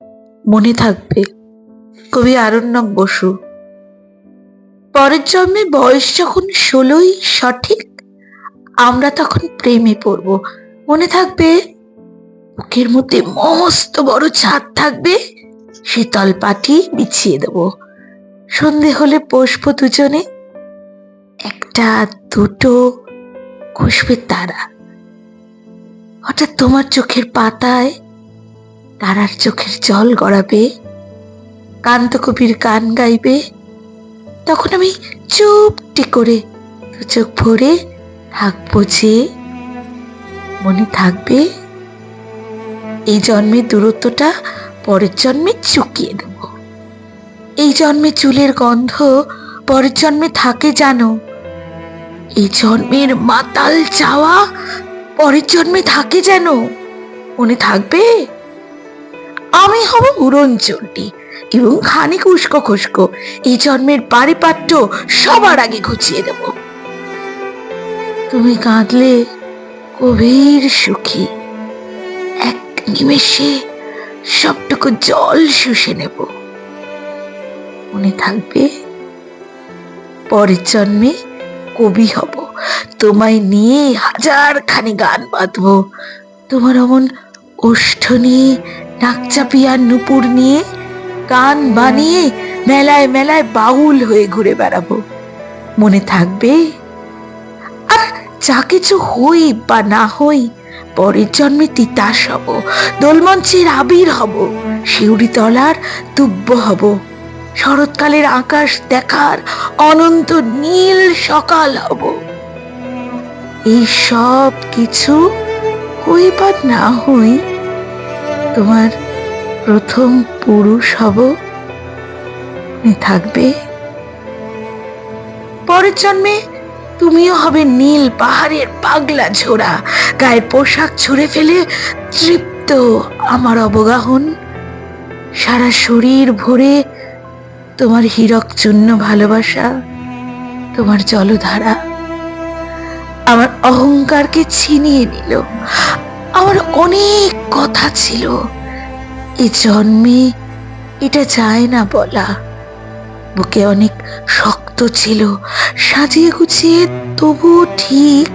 মনে থাকবে কবি আরণ্যক বসু। পরের জন্মে বয়স যখন 16ই সঠিক, আমরা তখন প্রেমে পড়ব। মনে থাকবে বুকের মধ্যে মস্ত বড় ছাদ থাকবে, শীতল পাটি বিছিয়ে দেব। সন্ধে হলে বসবো দুজনে, একটা দুটো খসবে তারা। হঠাৎ তোমার চোখের পাতায় তারার চোখের জল গড়াবে, কান্ত কবির গান গাইবে। তখন আমি চুপটি করে দু চোখ ভরে থাকবো যে। মনে থাকবে এই জন্মের দূরত্বটা পরের জন্মে চুকিয়ে দেব। এই জন্মে চুলের গন্ধ পরের জন্মে থাকে জানো। এই জন্মের মাতাল চাওয়া পরের জন্মে থাকে যেন। মনে থাকবে আমি হব উড়নচণ্ডী এবং খানিক উস্কো খুস্কো। এই জন্মের পারিপাট্য সবার আগে ঘুচিয়ে দেব। তুমি কাঁদলে গভীর সুখী, এক নিমেষে সবটুকু জল শুষে নেব। মনে থাকবে পরের জন্মে কবি হব, তোমায় নিয়ে হাজারখানি গান বাঁধবো। তোমার অমন ওষ্ঠ নিয়ে, নাক চাপিয়া নুপুর নিয়ে গান বানিয়ে মেলায় মেলায় বাউল হয়ে ঘুরে বেড়াবো। মনে থাকবে আর যা কিছু হই বা না হই, পরের জন্মে তিতাস হব, দোলমঞ্চের আবির হব, শিউরিতলার দুব্য হব, শরৎকালের আকাশ দেখার অনন্ত নীল সকাল হব। এই সব কিছু হই বা না হই, তোমার প্রথম পুরুষ হব। মনে থাকবে পরের জন্মে তুমিও হবে নীল পাহাড়ের পাগলা ঝোড়া, গায়ের পোশাক ছুঁড়ে ফেলে তৃপ্ত আমার অবগাহন। সারা শরীর ভরে তোমার হীরক চূর্ণ ভালোবাসা, তোমার জলধারা আমার অহংকারকে ছিনিয়ে নিল। আমার অনেক কথা ছিল, এ জন্মে এটা যায় না বলা। বুকে অনেক শক্ত ছিল, সাজিয়ে গুছিয়ে তবুও ঠিক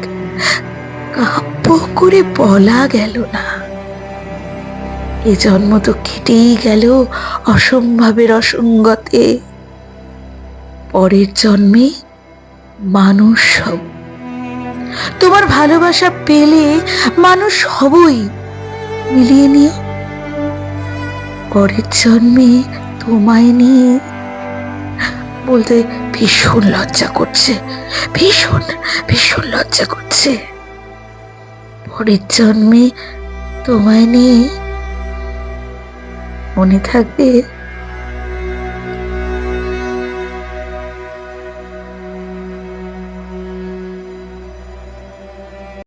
কাব্য করে বলা গেল না। এ জন্ম তো কেটেই গেল অসম্ভবের অসঙ্গতে। পরের জন্মে মানুষ হব, তোমার ভালোবাসা পেলে মানুষ হবই। মিলিয়ে নিও পরের জন্মে তোমায় নিয়ে। বলতে ভীষণ লজ্জা করছে, ভীষণ ভীষণ লজ্জা করছে। পরের জন্মে তোমায় নিয়ে। মনে থাকবে